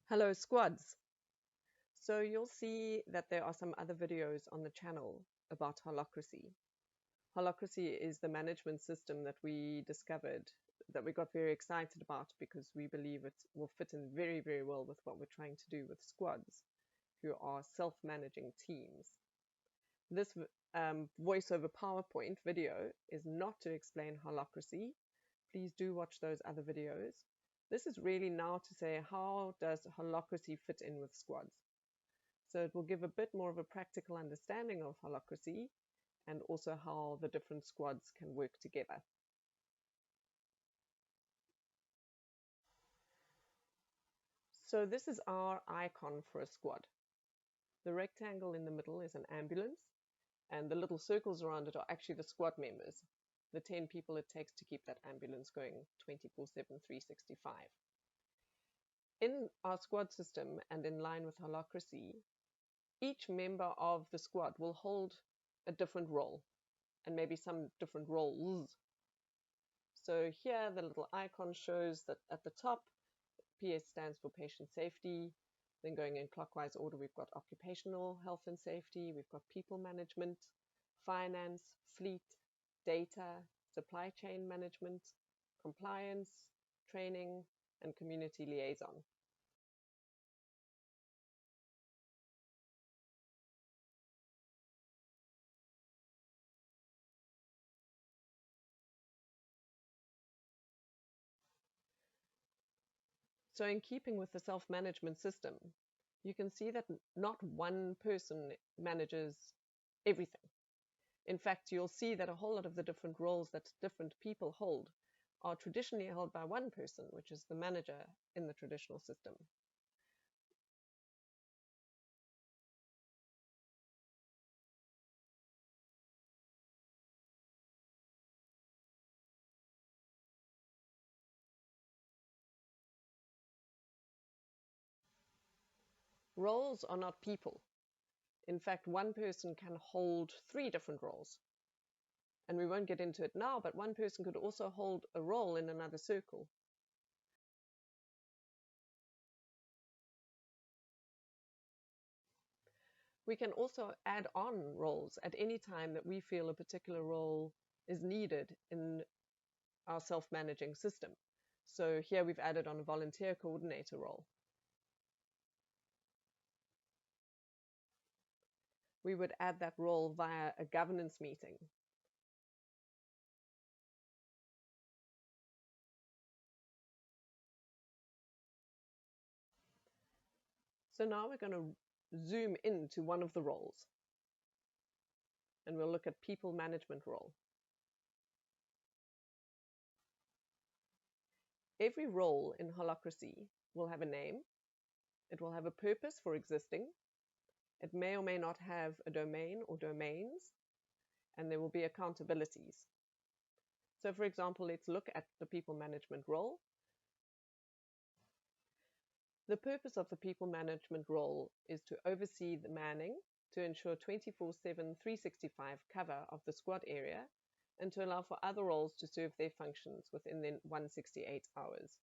Hello squads. So you'll see that there are some other videos on the channel about Holacracy. Holacracy is the management system that we discovered, that we got very excited about because we believe it will fit in very, very well with what we're trying to do with squads, who are self-managing teams. This voiceover PowerPoint video is not to explain Holacracy. Please do watch those other videos. This is really now to say, how does Holacracy fit in with squads? So it will give a bit more of a practical understanding of Holacracy and also how the different squads can work together. So this is our icon for a squad. The rectangle in the middle is an ambulance, and the little circles around it are actually the squad members, the 10 people it takes to keep that ambulance going 24/7, 365. In our squad system and in line with Holacracy, each member of the squad will hold a different role and maybe some different roles. So here the little icon shows that at the top, PS stands for patient safety. Then going in clockwise order, we've got occupational health and safety, we've got people management, finance, fleet, data, supply chain management, compliance, training, and community liaison. So in keeping with the self-management system, you can see that not one person manages everything. In fact, you'll see that a whole lot of the different roles that different people hold are traditionally held by one person, which is the manager in the traditional system. Roles are not people. In fact, one person can hold 3 different roles. And we won't get into it now, but one person could also hold a role in another circle. We can also add on roles at any time that we feel a particular role is needed in our self-managing system. So here we've added on a volunteer coordinator role. We would add that role via a governance meeting. So now we're going to zoom into one of the roles, and we'll look at people management role. Every role in Holacracy will have a name, it will have a purpose for existing, it may or may not have a domain or domains, and there will be accountabilities. So for example, let's look at the people management role. The purpose of the people management role is to oversee the manning, to ensure 24/7, 365 cover of the squad area, and to allow for other roles to serve their functions within the 168 hours.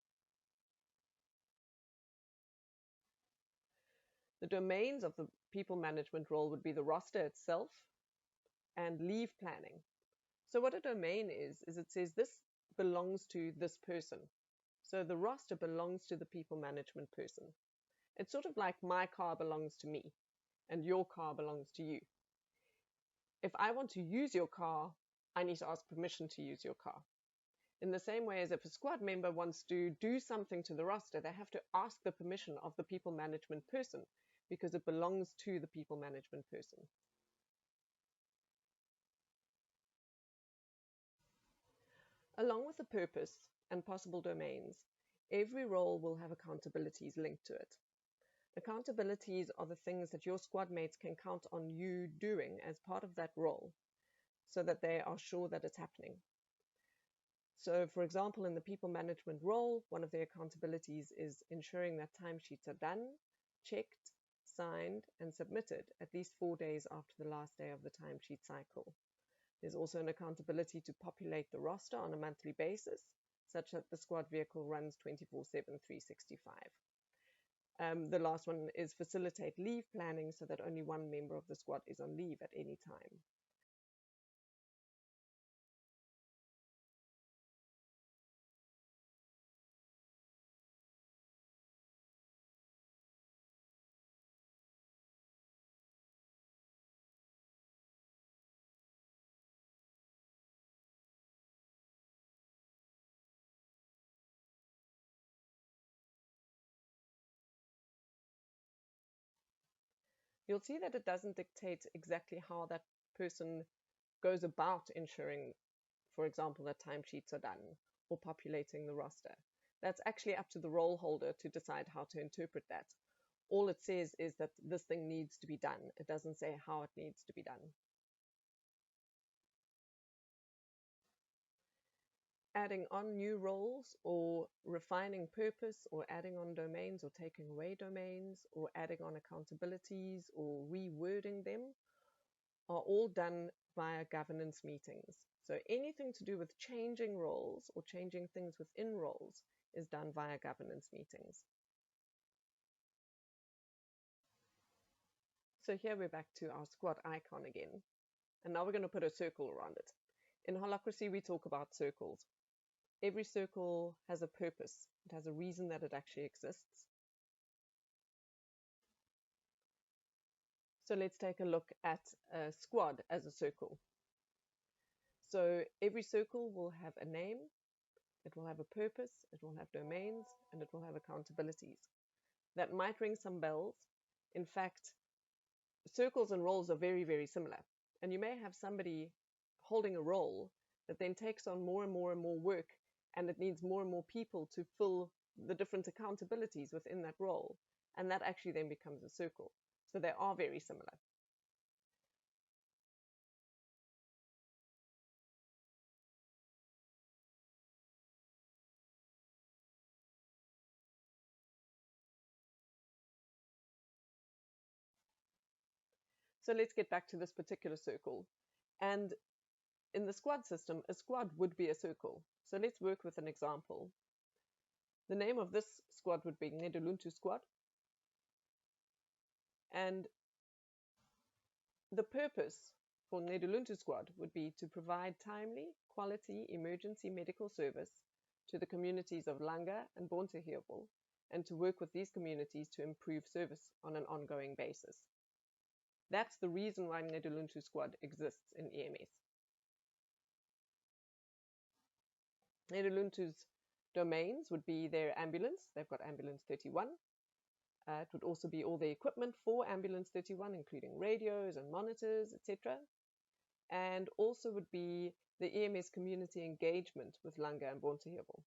The domains of the people management role would be the roster itself and leave planning. So what a domain is it says this belongs to this person. So the roster belongs to the people management person. It's sort of like my car belongs to me and your car belongs to you. If I want to use your car, I need to ask permission to use your car. In the same way as if a squad member wants to do something to the roster, they have to ask the permission of the people management person because it belongs to the people management person. Along with the purpose and possible domains, every role will have accountabilities linked to it. Accountabilities are the things that your squad mates can count on you doing as part of that role so that they are sure that it's happening. So, for example, in the people management role, one of the accountabilities is ensuring that timesheets are done, checked, signed, and submitted at least 4 days after the last day of the timesheet cycle. There's also an accountability to populate the roster on a monthly basis, such that the squad vehicle runs 24/7, 365. The last one is facilitate leave planning so that only one member of the squad is on leave at any time. You'll see that it doesn't dictate exactly how that person goes about ensuring, for example, that timesheets are done or populating the roster. That's actually up to the role holder to decide how to interpret that. All it says is that this thing needs to be done. It doesn't say how it needs to be done. Adding on new roles or refining purpose or adding on domains or taking away domains or adding on accountabilities or rewording them are all done via governance meetings. So anything to do with changing roles or changing things within roles is done via governance meetings. So here we're back to our squad icon again. And now we're going to put a circle around it. In Holacracy, we talk about circles. Every circle has a purpose. It has a reason that it actually exists. So let's take a look at a squad as a circle. So every circle will have a name, it will have a purpose, it will have domains, and it will have accountabilities. That might ring some bells. In fact, circles and roles are very, very similar. And you may have somebody holding a role that then takes on more and more and more work, and it needs more and more people to fill the different accountabilities within that role. And that actually then becomes a circle. So they are very similar. So let's get back to this particular circle. And in the squad system, a squad would be a circle. So let's work with an example. The name of this squad would be Nedoluntu Squad. And the purpose for Nedoluntu Squad would be to provide timely, quality emergency medical service to the communities of Langa and Bonteheuwel, and to work with these communities to improve service on an ongoing basis. That's the reason why Nedoluntu Squad exists in EMS. Nedoluntu's domains would be their ambulance. They've got ambulance 31. It would also be all the equipment for ambulance 31, including radios and monitors, etc. And also would be the EMS community engagement with Langa and Bonteheuwel.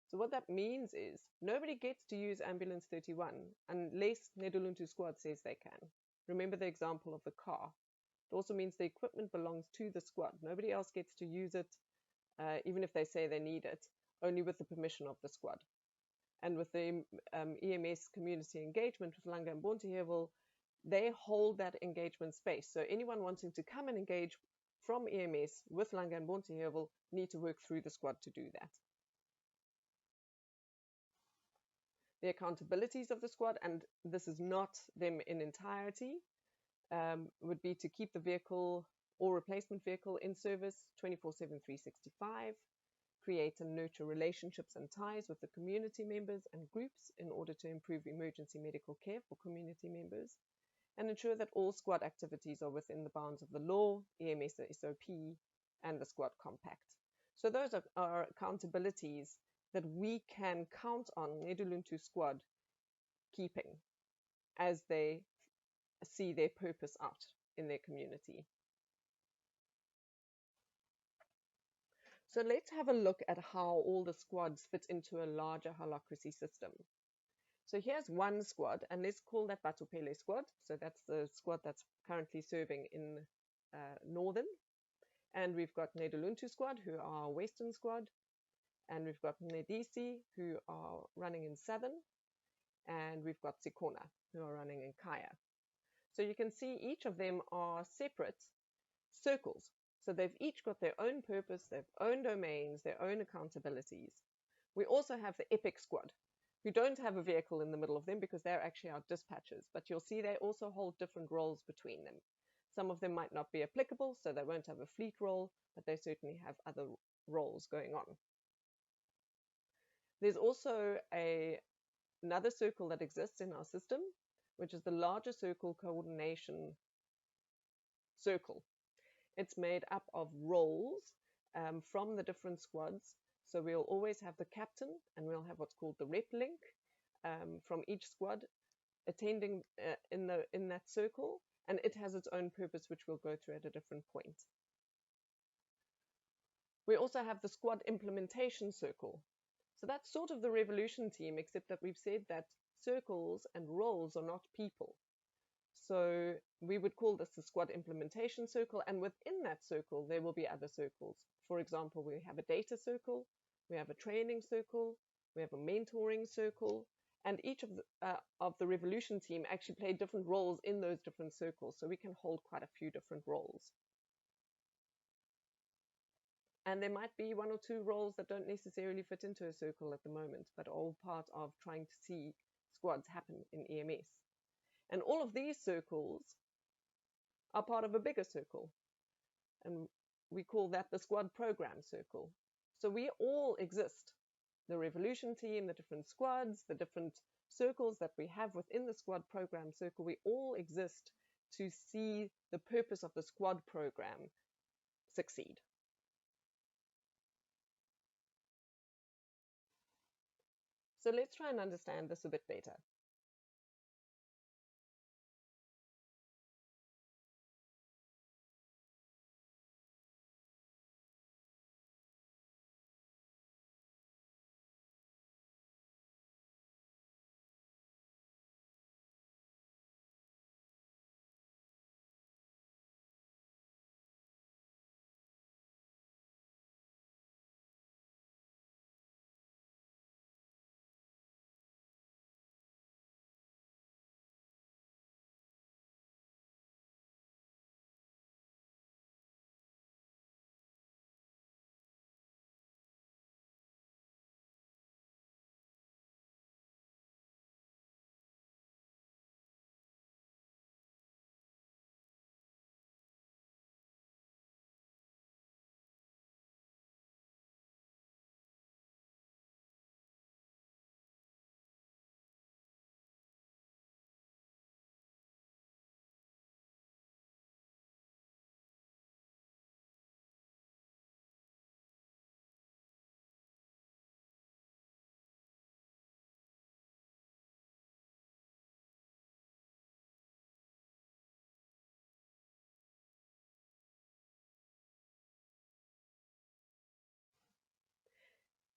So what that means is nobody gets to use ambulance 31 unless Nedoluntu Squad says they can. Remember the example of the car. It also means the equipment belongs to the squad. Nobody else gets to use it, even if they say they need it, only with the permission of the squad. And with the EMS community engagement with Langa and Bonteheuwel, they hold that engagement space. So anyone wanting to come and engage from EMS with Langa and Bonteheuwel need to work through the squad to do that. The accountabilities of the squad, and this is not them in entirety, would be to keep the vehicle or replacement vehicle in service 24/7, 365, create and nurture relationships and ties with the community members and groups in order to improve emergency medical care for community members, and ensure that all squad activities are within the bounds of the law, EMS SOP, and the squad compact. So those are accountabilities that we can count on Nedoluntu Squad keeping as they see their purpose out in their community. So let's have a look at how all the squads fit into a larger Holacracy system. So here's one squad, and let's call that Batupele Squad. So that's the squad that's currently serving in Northern. And we've got Nedoluntu Squad, who are Western Squad. And we've got Nedisi, who are running in Southern. And we've got Sikona, who are running in Kaya. So you can see each of them are separate circles. So they've each got their own purpose, their own domains, their own accountabilities. We also have the Epic Squad. who don't have a vehicle in the middle of them because they're actually our dispatchers. But you'll see they also hold different roles between them. Some of them might not be applicable, so they won't have a fleet role, but they certainly have other roles going on. There's also another circle that exists in our system, which is the larger circle coordination circle. It's made up of roles from the different squads. So we'll always have the captain, and we'll have what's called the rep link from each squad attending in that circle, and it has its own purpose, which we'll go through at a different point. We also have the squad implementation circle. So that's sort of the revolution team, except that we've said that circles and roles are not people. So we would call this the squad implementation circle, and within that circle, there will be other circles. For example, we have a data circle, we have a training circle, we have a mentoring circle, and each of the revolution team actually play different roles in those different circles, so we can hold quite a few different roles. And there might be one or two roles that don't necessarily fit into a circle at the moment, but are all part of trying to see squads happen in EMS. And all of these circles are part of a bigger circle, and we call that the squad program circle. So we all exist. The revolution team, the different squads, the different circles that we have within the squad program circle, we all exist to see the purpose of the squad program succeed. So let's try and understand this a bit better.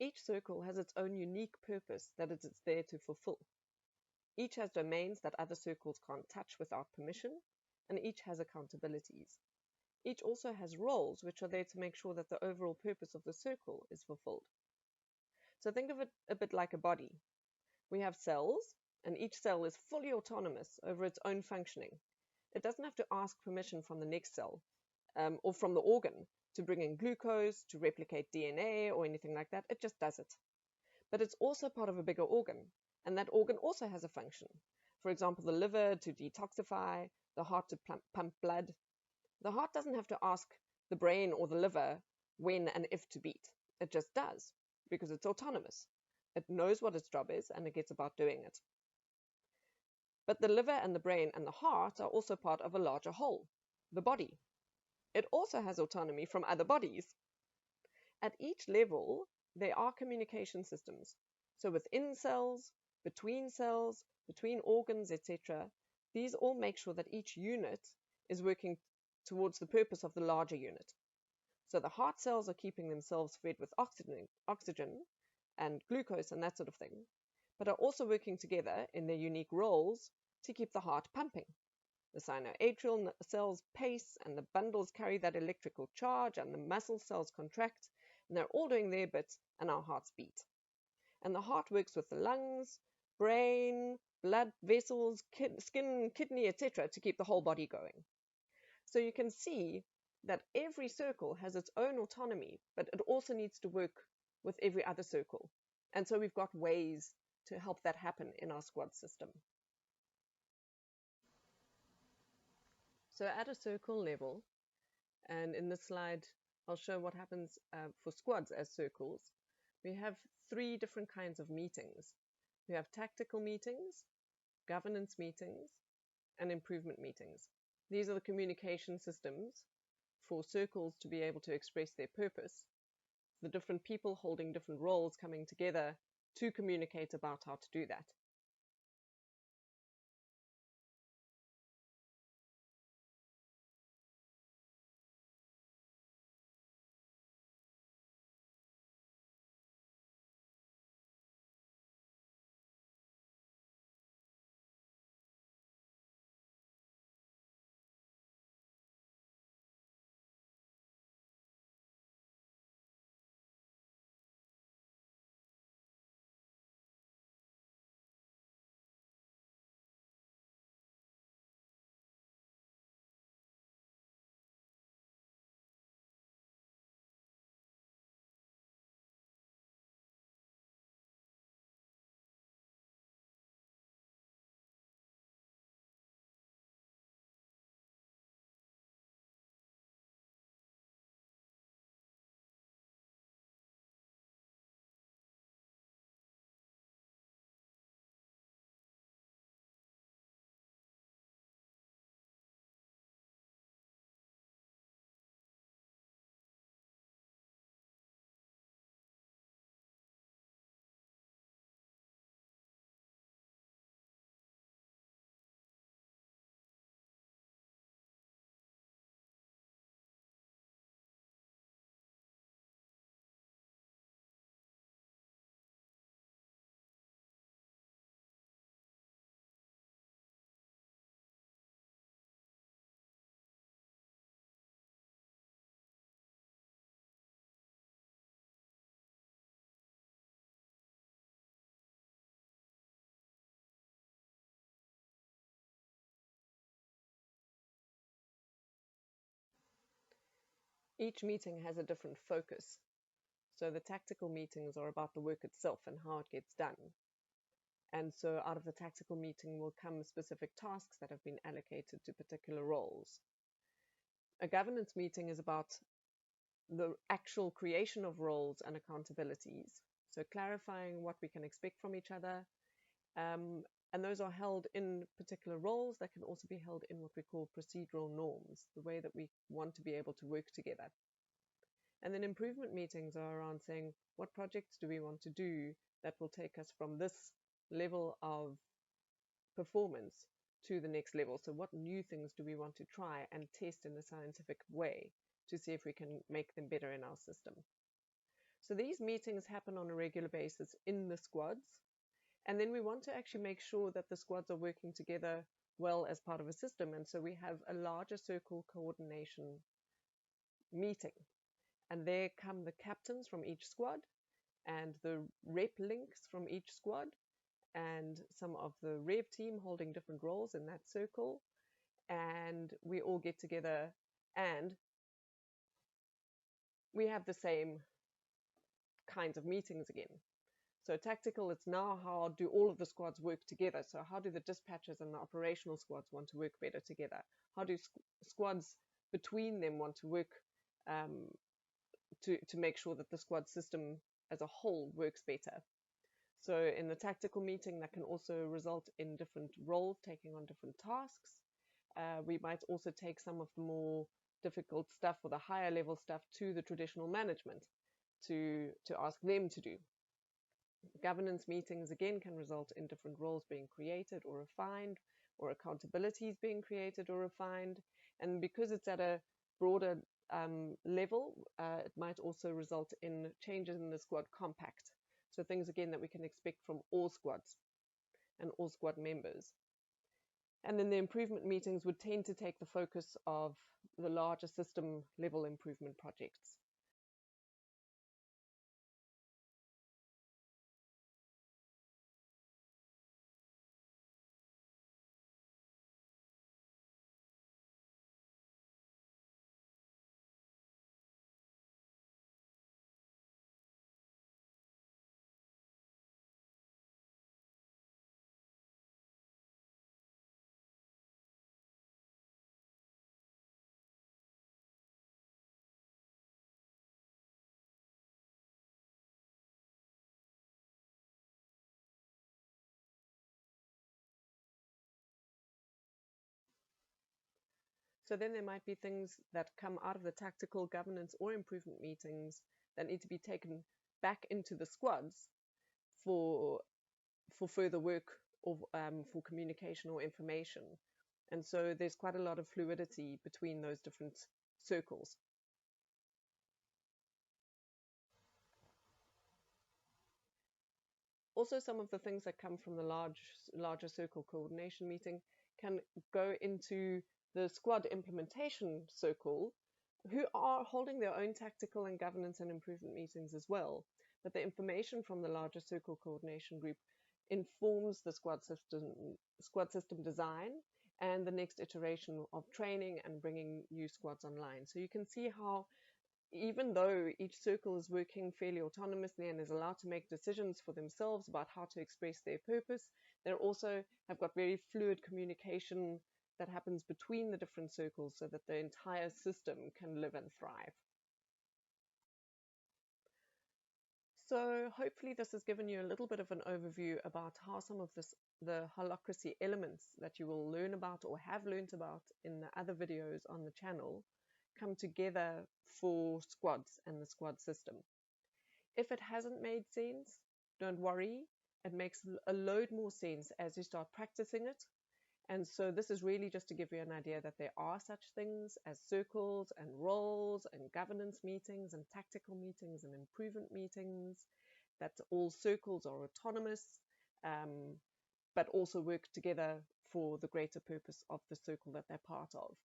Each circle has its own unique purpose that it is there to fulfill. Each has domains that other circles can't touch without permission, and each has accountabilities. Each also has roles which are there to make sure that the overall purpose of the circle is fulfilled. So think of it a bit like a body. We have cells, and each cell is fully autonomous over its own functioning. It doesn't have to ask permission from the next cell or from the organ to bring in glucose, to replicate DNA or anything like that. It just does it. But it's also part of a bigger organ, and that organ also has a function. For example, the liver to detoxify, the heart to pump blood. The heart doesn't have to ask the brain or the liver when and if to beat. It just does, because it's autonomous. It knows what its job is, and it gets about doing it. But the liver and the brain and the heart are also part of a larger whole, the body. It also has autonomy from other bodies. At each level, there are communication systems. So within cells, between organs, etc., these all make sure that each unit is working towards the purpose of the larger unit. So the heart cells are keeping themselves fed with oxygen and glucose and that sort of thing, but are also working together in their unique roles to keep the heart pumping. The sinoatrial cells pace, and the bundles carry that electrical charge, and the muscle cells contract, and they're all doing their bit, and our hearts beat. And the heart works with the lungs, brain, blood vessels, skin, kidney, etc., to keep the whole body going. So you can see that every circle has its own autonomy, but it also needs to work with every other circle. And so we've got ways to help that happen in our squad system. So at a circle level, and in this slide, I'll show what happens for squads as circles. We have 3 different kinds of meetings. We have tactical meetings, governance meetings, and improvement meetings. These are the communication systems for circles to be able to express their purpose. The different people holding different roles coming together to communicate about how to do that. Each meeting has a different focus. So the tactical meetings are about the work itself and how it gets done. And so out of the tactical meeting will come specific tasks that have been allocated to particular roles. A governance meeting is about the actual creation of roles and accountabilities. So clarifying what we can expect from each other. And those are held in particular roles that can also be held in what we call procedural norms, the way that we want to be able to work together. And then improvement meetings are around saying, what projects do we want to do that will take us from this level of performance to the next level? So what new things do we want to try and test in a scientific way to see if we can make them better in our system? So these meetings happen on a regular basis in the squads. And then we want to actually make sure that the squads are working together well as part of a system. And so we have a larger circle coordination meeting. And there come the captains from each squad and the rep links from each squad and some of the rev team holding different roles in that circle. And we all get together and we have the same kinds of meetings again. So tactical, it's now how do all of the squads work together? So how do the dispatchers and the operational squads want to work better together? How do squads between them want to work to make sure that the squad system as a whole works better? So in the tactical meeting, that can also result in different roles taking on different tasks. We might also take some of the more difficult stuff or the higher level stuff to the traditional management to ask them to do. Governance meetings again can result in different roles being created or refined, or accountabilities being created or refined. And because it's at a broader level, it might also result in changes in the squad compact. So things again that we can expect from all squads and all squad members. And then the improvement meetings would tend to take the focus of the larger system level improvement projects. So then there might be things that come out of the tactical governance or improvement meetings that need to be taken back into the squads for further work or for communication or information. And so there's quite a lot of fluidity between those different circles. Also, some of the things that come from the larger circle coordination meeting can go into the squad implementation circle, who are holding their own tactical and governance and improvement meetings as well. But the information from the larger circle coordination group informs the squad system design and the next iteration of training and bringing new squads online. So you can see how, even though each circle is working fairly autonomously and is allowed to make decisions for themselves about how to express their purpose, they also have got very fluid communication that happens between the different circles so that the entire system can live and thrive. So hopefully this has given you a little bit of an overview about how some of the holacracy elements that you will learn about or have learned about in the other videos on the channel come together for squads and the squad system. If it hasn't made sense, don't worry. It makes a load more sense as you start practicing it. And so this is really just to give you an idea that there are such things as circles and roles and governance meetings and tactical meetings and improvement meetings, that all circles are autonomous, but also work together for the greater purpose of the circle that they're part of.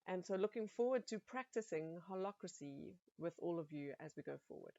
And so looking forward to practicing holacracy with all of you as we go forward.